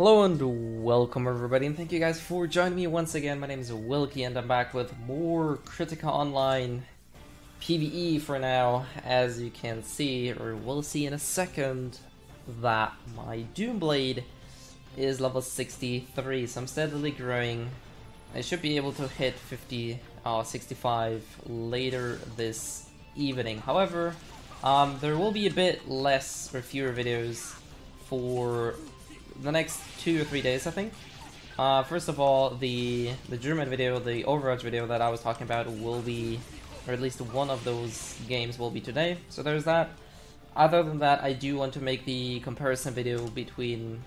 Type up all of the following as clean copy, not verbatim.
Hello and welcome everybody, and thank you guys for joining me once again. My name is Wilky and I'm back with more Kritika Online PvE for now. As you can see, or will see in a second, that my Doomblade is level 63, so I'm steadily growing. I should be able to hit 65 later this evening. However, there will be a bit less or fewer videos for the next 2 or 3 days, I think. First of all, the German video, the Overwatch video that I was talking about will be, or at least one of those games will be today, so there's that. Other than that, I do want to make the comparison video between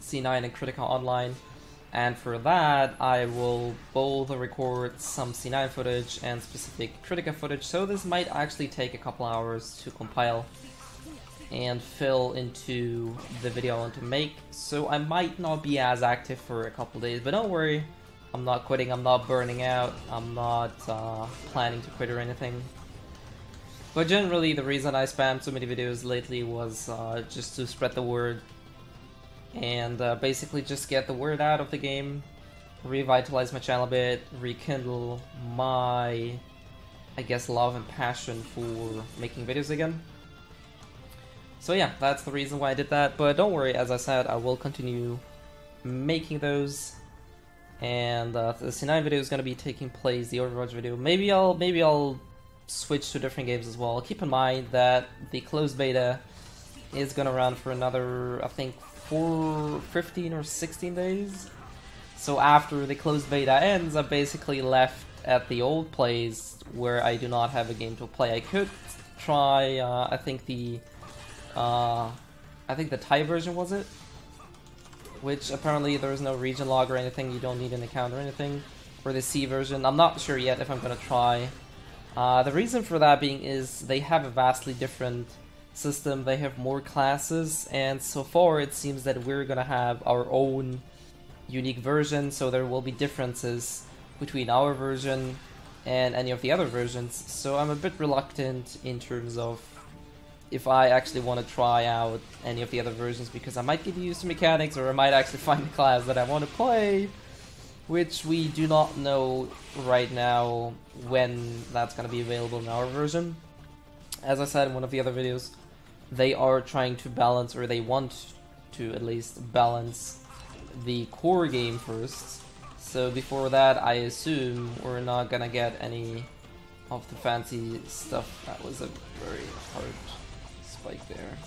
C9 and Kritika Online, and for that I will both record some C9 footage and specific Kritika footage, so this might actually take a couple hours to compile and fill into the video I want to make, so I might not be as active for a couple days, but don't worry, I'm not quitting, I'm not burning out, I'm not planning to quit or anything. But generally the reason I spammed so many videos lately was just to spread the word and basically just get the word out of the game, revitalize my channel a bit, rekindle my, I guess, love and passion for making videos again. So yeah, that's the reason why I did that, but don't worry, as I said, I will continue making those, and the C9 video is going to be taking place, the Overwatch video. Maybe I'll switch to different games as well. Keep in mind that the closed beta is going to run for another, I think, 15 or 16 days. So after the closed beta ends, I'm basically left at the old place where I do not have a game to play. I could try, I think the Thai version, was it? Which apparently there is no region log or anything, you don't need an account or anything. Or the C version, I'm not sure yet if I'm gonna try. The reason for that being is they have a vastly different system, they have more classes, and so far it seems that we're gonna have our own unique version, so there will be differences between our version and any of the other versions. So I'm a bit reluctant in terms of if I actually want to try out any of the other versions, because I might get used to mechanics, or I might actually find a class that I want to play, which we do not know right now when that's going to be available in our version. As I said in one of the other videos, they are trying to balance, or they want to at least balance, the core game first. So before that, I assume we're not going to get any of the fancy stuff. That was a very hard spike there.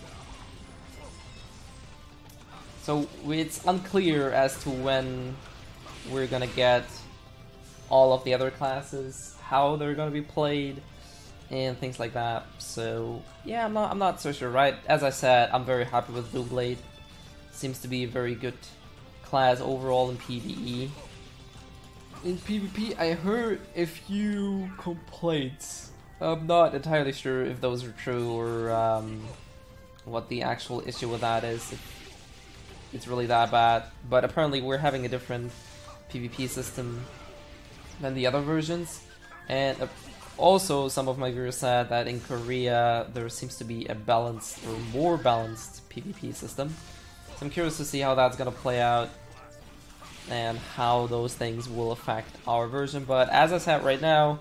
So it's unclear as to when we're gonna get all of the other classes, how they're gonna be played, and things like that. So yeah, I'm not so sure, right? As I said, I'm very happy with Doomblade. Seems to be a very good class overall in PvE. In PvP, I heard a few complaints. I'm not entirely sure if those are true, or what the actual issue with that is, if it's really that bad. But apparently we're having a different PvP system than the other versions. And also some of my viewers said that in Korea there seems to be a balanced, or more balanced, PvP system. So I'm curious to see how that's gonna play out and how those things will affect our version. But as I said, right now,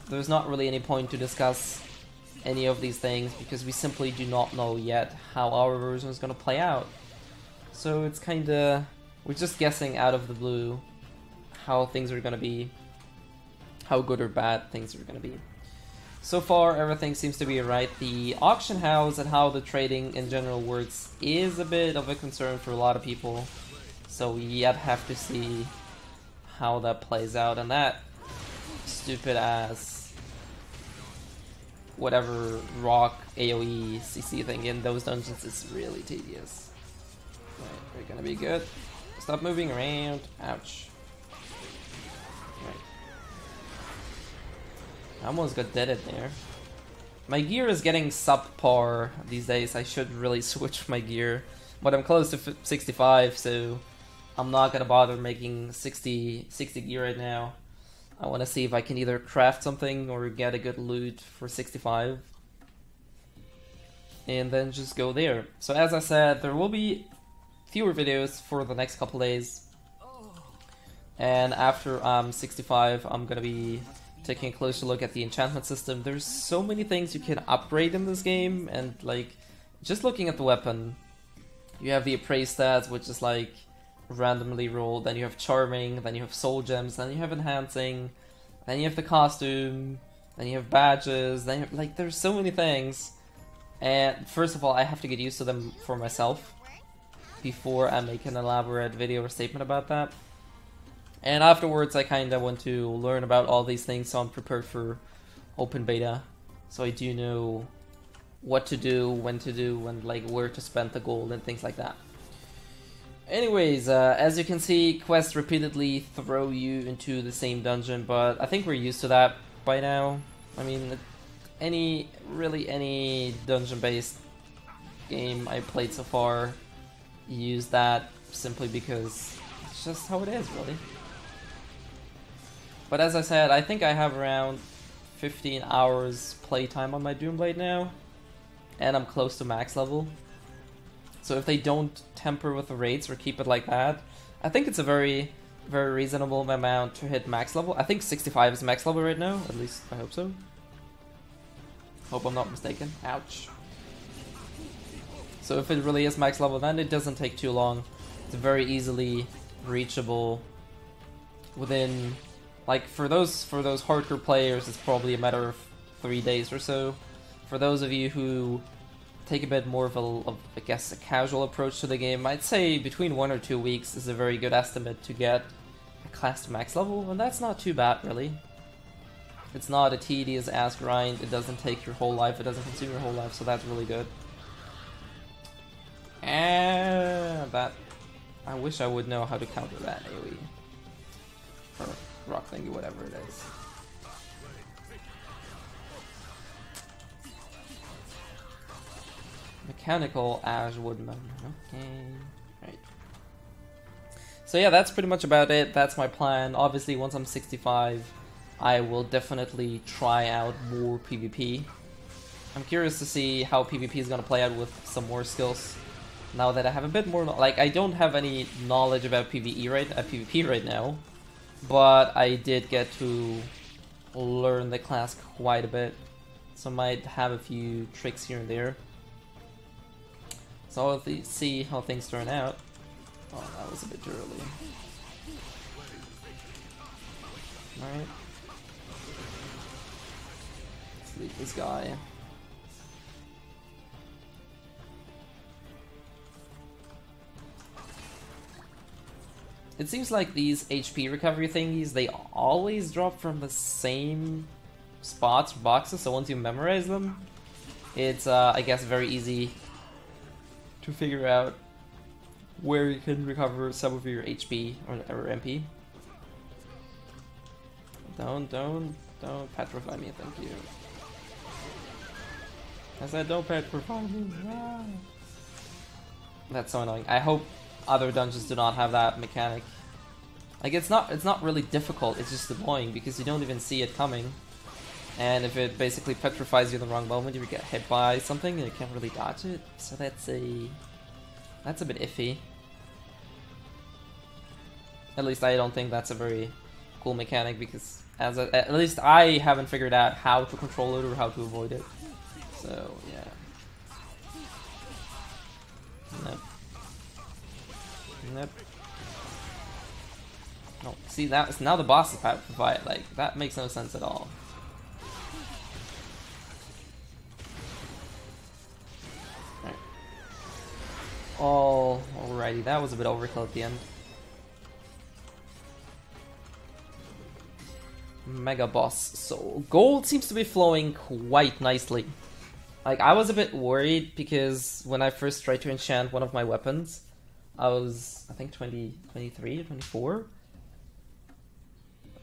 there's not really any point to discuss any of these things, because we simply do not know yet how our version is going to play out. So it's kinda, we're just guessing out of the blue how things are going to be, how good or bad things are going to be. So far everything seems to be right. The auction house and how the trading in general works is a bit of a concern for a lot of people, so we yet have to see how that plays out. And that stupid ass whatever rock AoE CC thing in those dungeons is really tedious. Right, we're gonna be good. Stop moving around. Ouch. Right. I almost got deaded there. My gear is getting subpar these days. I should really switch my gear, but I'm close to 65, so I'm not gonna bother making 60 gear right now. I want to see if I can either craft something or get a good loot for 65. And then just go there. So as I said, there will be fewer videos for the next couple days. And after I'm 65, I'm gonna be taking a closer look at the enchantment system. There's so many things you can upgrade in this game, and like, just looking at the weapon, you have the appraise stats, which is like randomly rolled, then you have charming, then you have soul gems, then you have enhancing, then you have the costume, then you have badges, then you have, like, there's so many things. And first of all, I have to get used to them for myself before I make an elaborate video or statement about that. And afterwards, I kind of want to learn about all these things, so I'm prepared for open beta. So I do know what to do, when to do, and like where to spend the gold and things like that. Anyways, as you can see, quests repeatedly throw you into the same dungeon, but I think we're used to that by now. I mean, any dungeon-based game I played so far use that simply because it's just how it is, really. But as I said, I think I have around 15 hours playtime on my Doomblade now, and I'm close to max level. So if they don't temper with the rates or keep it like that, I think it's a very, very reasonable amount to hit max level. I think 65 is max level right now, at least I hope so. Hope I'm not mistaken. Ouch. So if it really is max level, then it doesn't take too long. It's very easily reachable within, like, for those hardcore players, it's probably a matter of 3 days or so. For those of you who take a bit more of I guess, a casual approach to the game, I'd say between 1 or 2 weeks is a very good estimate to get a class to max level, and that's not too bad, really. It's not a tedious ass grind, it doesn't take your whole life, it doesn't consume your whole life, so that's really good. And that, I wish I would know how to counter that AoE. Or rock thingy, whatever it is. Mechanical Ash Woodman. Okay. Right. So yeah, that's pretty much about it. That's my plan. Obviously, once I'm 65, I will definitely try out more PvP. I'm curious to see how PvP is gonna play out with some more skills. Now that I have a bit more, like, I don't have any knowledge about PvP right now, but I did get to learn the class quite a bit, so I might have a few tricks here and there. So I'll see how things turn out. Oh, that was a bit early. Alright. Let's leave this guy. It seems like these HP recovery thingies, they always drop from the same spots or boxes, so once you memorize them, it's, I guess, very easy to figure out where you can recover some of your HP or MP. Don't petrify me, thank you. I said don't petrify me. Ah. That's so annoying. I hope other dungeons do not have that mechanic. Like, it's not really difficult, it's just annoying because you don't even see it coming. And if it basically petrifies you in the wrong moment, you get hit by something and you can't really dodge it. So that's a bit iffy. At least I don't think that's a very cool mechanic because at least I haven't figured out how to control it or how to avoid it. So yeah. Nope. Nope. No, see, now the boss is petrified. Like, that makes no sense at all. Right. Alrighty, that was a bit overkill at the end. Mega Boss Soul. Gold seems to be flowing quite nicely. Like, I was a bit worried because when I first tried to enchant one of my weapons, I was, I think, 23 or 24?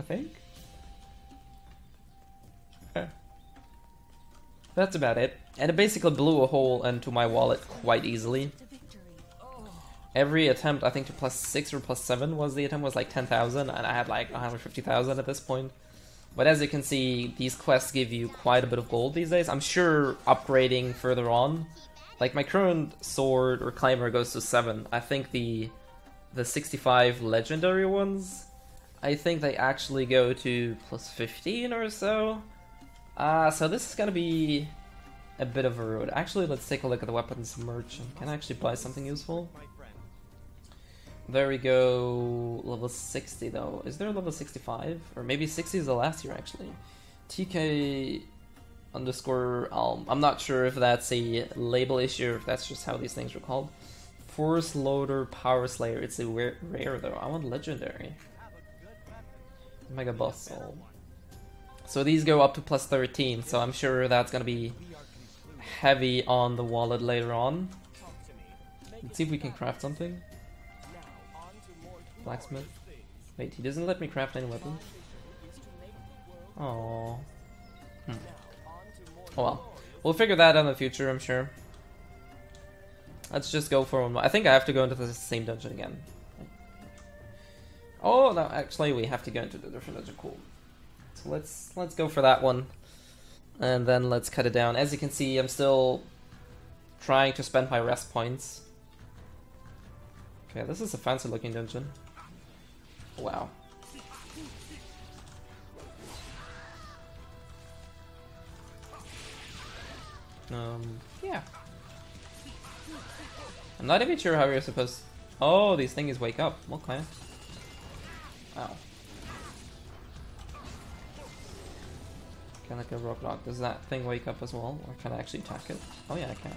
I think? Okay. That's about it. And it basically blew a hole into my wallet quite easily. Every attempt, I think, to +6 or +7 was the attempt, was like 10,000, and I had like 150,000 at this point. But as you can see, these quests give you quite a bit of gold these days. I'm sure upgrading further on Like my current sword or climber goes to 7. I think the 65 legendary ones, I think they actually go to plus 15 or so. So this is gonna be a bit of a road. Actually, let's take a look at the weapons merchant. Can I actually buy something useful? There we go. Level 60 though. Is there a level 65? Or maybe 60 is the last year actually. TK underscore Alm. I'm not sure if that's a label issue or if that's just how these things are called. Force Loader Power Slayer. It's a rare though. I want legendary. Mega Boss Soul. So these go up to plus 13, so I'm sure that's gonna be heavy on the wallet later on. Let's see if we can craft something. Blacksmith. Wait, he doesn't let me craft any weapons. Oh. Oh well. We'll figure that out in the future, I'm sure. Let's just go for one more. I think I have to go into the same dungeon again. Oh no, actually we have to go into the different dungeon. Cool. So let's go for that one. And then let's cut it down. As you can see, I'm still trying to spend my rest points. Okay, this is a fancy looking dungeon. Wow. Yeah. I'm not even sure how you're supposed. Oh, these things wake up. Okay. Wow. Can I get rock knock? Does that thing wake up as well? Or can I actually attack it? Oh yeah, I can.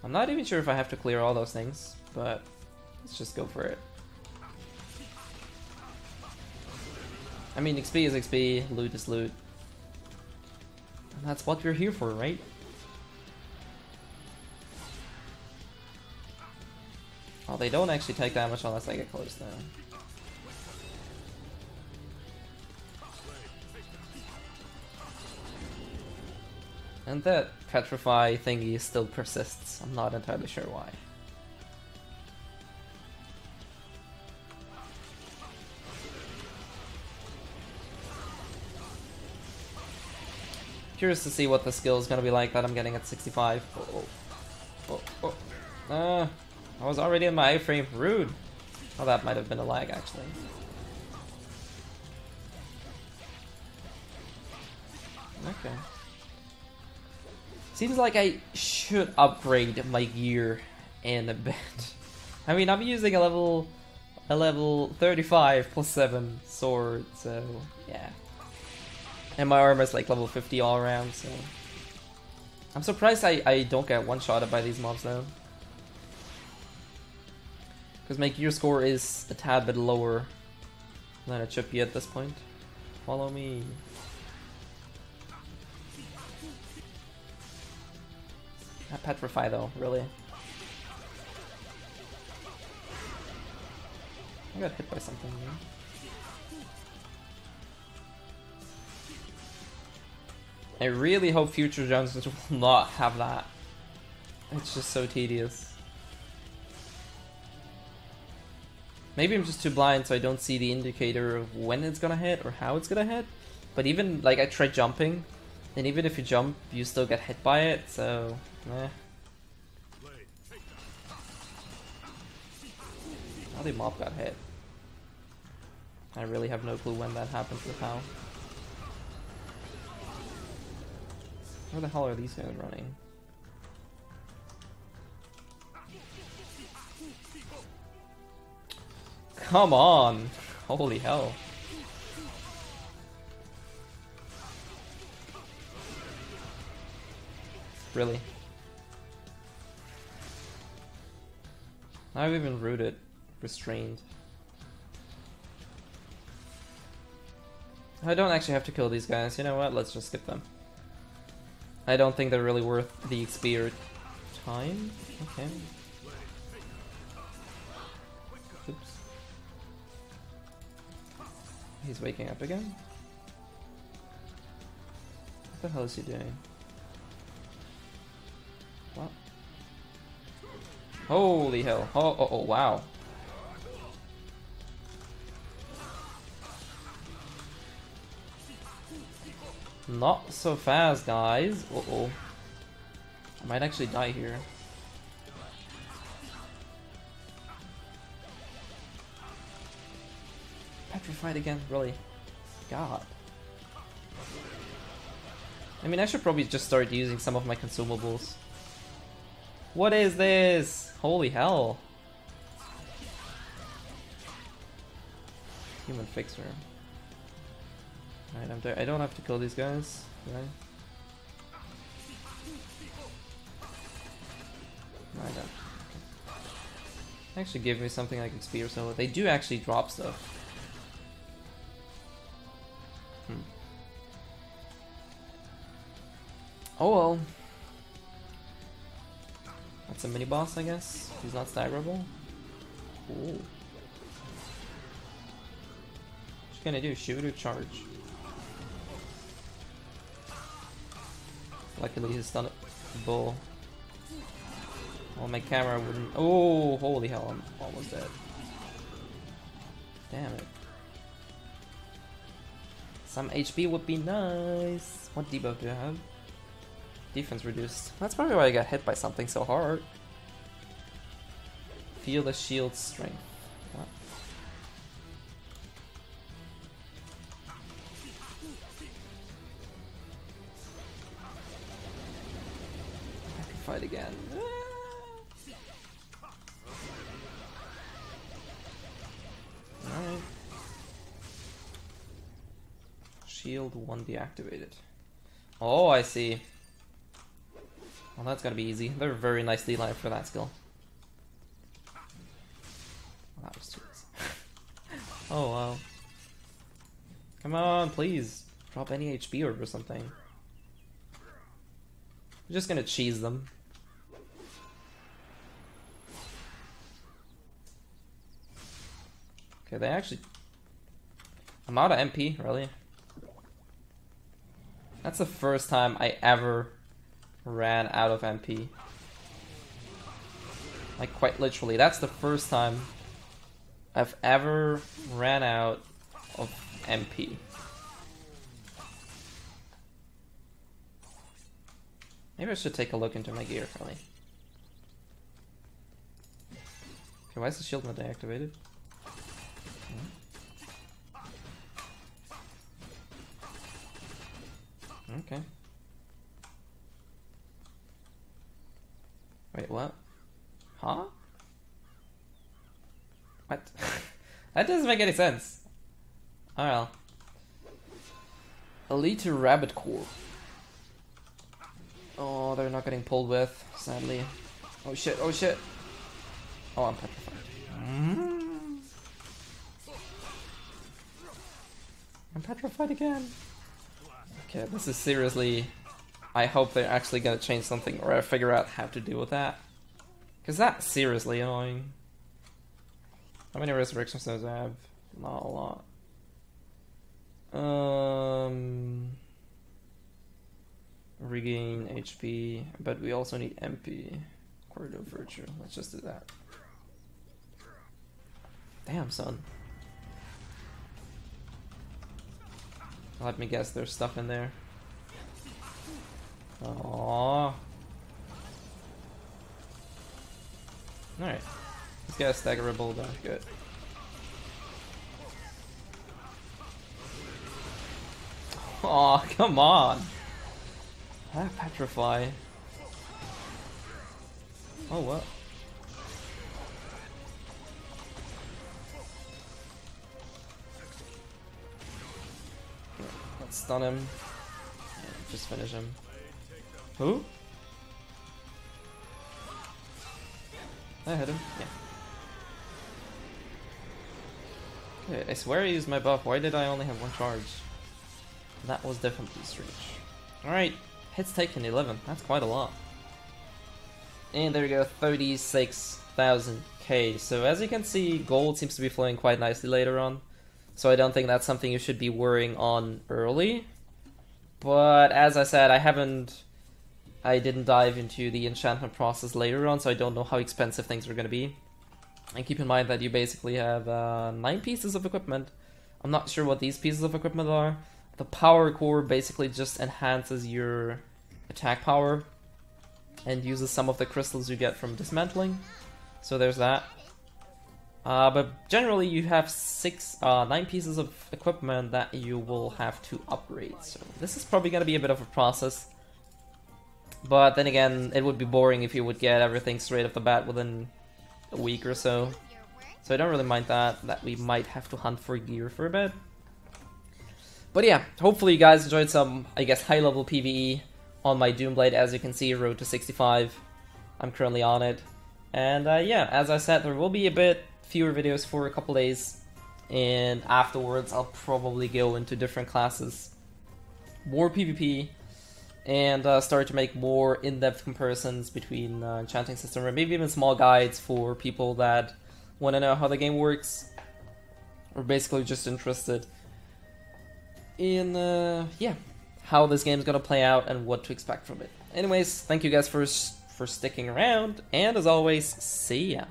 I'm not even sure if I have to clear all those things, but let's just go for it. I mean, XP is XP, loot is loot. And that's what we're here for, right? Oh, they don't actually take damage unless I get close though. And that petrify thingy still persists. I'm not entirely sure why. Curious to see what the skill is going to be like that I'm getting at 65. I was already in my iframe. Rude. Oh, that might have been a lag actually. Okay. Seems like I should upgrade my gear in a bit. I mean, I'm using a level 35 plus 7 sword, so yeah. And my armor is like level 50 all around, so I'm surprised I don't get one-shotted by these mobs though. Because my gear score is a tad bit lower than it should be at this point. Follow me. Not petrify though, really. I got hit by something here. I really hope future dungeons will not have that. It's just so tedious. Maybe I'm just too blind so I don't see the indicator of when it's gonna hit or how it's gonna hit. But even, like, I tried jumping, and even if you jump, you still get hit by it, so... eh. How the mob got hit. I really have no clue when that happens with how. Where the hell are these guys running? Come on! Holy hell. Really? I've even rooted. Restrained. I don't actually have to kill these guys. You know what? Let's just skip them. I don't think they're really worth the XP or time. Okay. Oops. He's waking up again? What the hell is he doing? What? Holy hell. Oh, wow. Not so fast, guys. Uh-oh. I might actually die here. Petrified again, really? God. I mean, I should probably just start using some of my consumables. What is this? Holy hell. Human fixer. Alright, I'm there. I don't have to kill these guys, right? I don't. Actually give me something like XP or so. They do actually drop stuff. Oh well. That's a mini boss, I guess. He's not staggerable. Ooh. What can I do? Shoot or charge? Luckily he's stunnable. Well, my camera wouldn't. Oh, holy hell! I'm almost dead. Damn it. Some HP would be nice. What debuff do I have? Defense reduced. That's probably why I got hit by something so hard. Feel the shield strength. What? I can fight again. Alright. Shield 1 deactivated. Oh, I see. Well, that's gonna be easy. They're very nicely lined for that skill. Well, that was too easy. Oh, wow. Come on, please. Drop any HP orb or something. I'm just gonna cheese them. Okay, they actually... I'm out of MP, really. That's the first time I ever ran out of MP. Like, quite literally. That's the first time I've ever ran out of MP. Maybe I should take a look into my gear, really. Okay, why is the shield not deactivated? Okay. Wait, what? Huh? What? That doesn't make any sense. Oh well. Elite Rabbit Core. Oh, they're not getting pulled with, sadly. Oh shit, oh shit. Oh, I'm petrified. I'm petrified again. Okay, this is seriously... I hope they're actually gonna change something or I figure out how to deal with that. Because that's seriously annoying. How many resurrection stones do I have? Not a lot. Regain HP, but we also need MP. Corridor of Virtue. Let's just do that. Damn, son. Let me guess, there's stuff in there. Aww. Alright. Let's get a staggerable done. Good. Aw, come on! Ah, petrify. Oh, what? Let's stun him. Yeah, just finish him. Who? I hit him. Yeah. Okay, I swear I used my buff. Why did I only have one charge? That was definitely strange. Alright, hits taken 11. That's quite a lot. And there we go, 36,000k. So as you can see, gold seems to be flowing quite nicely later on. So I don't think that's something you should be worrying on early. But as I said, I didn't dive into the enchantment process later on, so I don't know how expensive things are going to be. And keep in mind that you basically have 9 pieces of equipment. I'm not sure what these pieces of equipment are. I The power core basically just enhances your attack power and uses some of the crystals you get from dismantling. So there's that. But generally you have 9 pieces of equipment that you will have to upgrade. So this is probably going to be a bit of a process. But then again, it would be boring if you would get everything straight off the bat within a week or so. So I don't really mind that we might have to hunt for gear for a bit. But yeah, hopefully you guys enjoyed some, I guess, high-level PvE on my Doomblade. As you can see, road to 65. I'm currently on it. And yeah, as I said, there will be a bit fewer videos for a couple days. And afterwards, I'll probably go into different classes, more PvP, and start to make more in-depth comparisons between enchanting system, or maybe even small guides for people that want to know how the game works, or basically just interested in yeah, how this game is gonna play out and what to expect from it. Anyways, thank you guys for sticking around, and as always, see ya.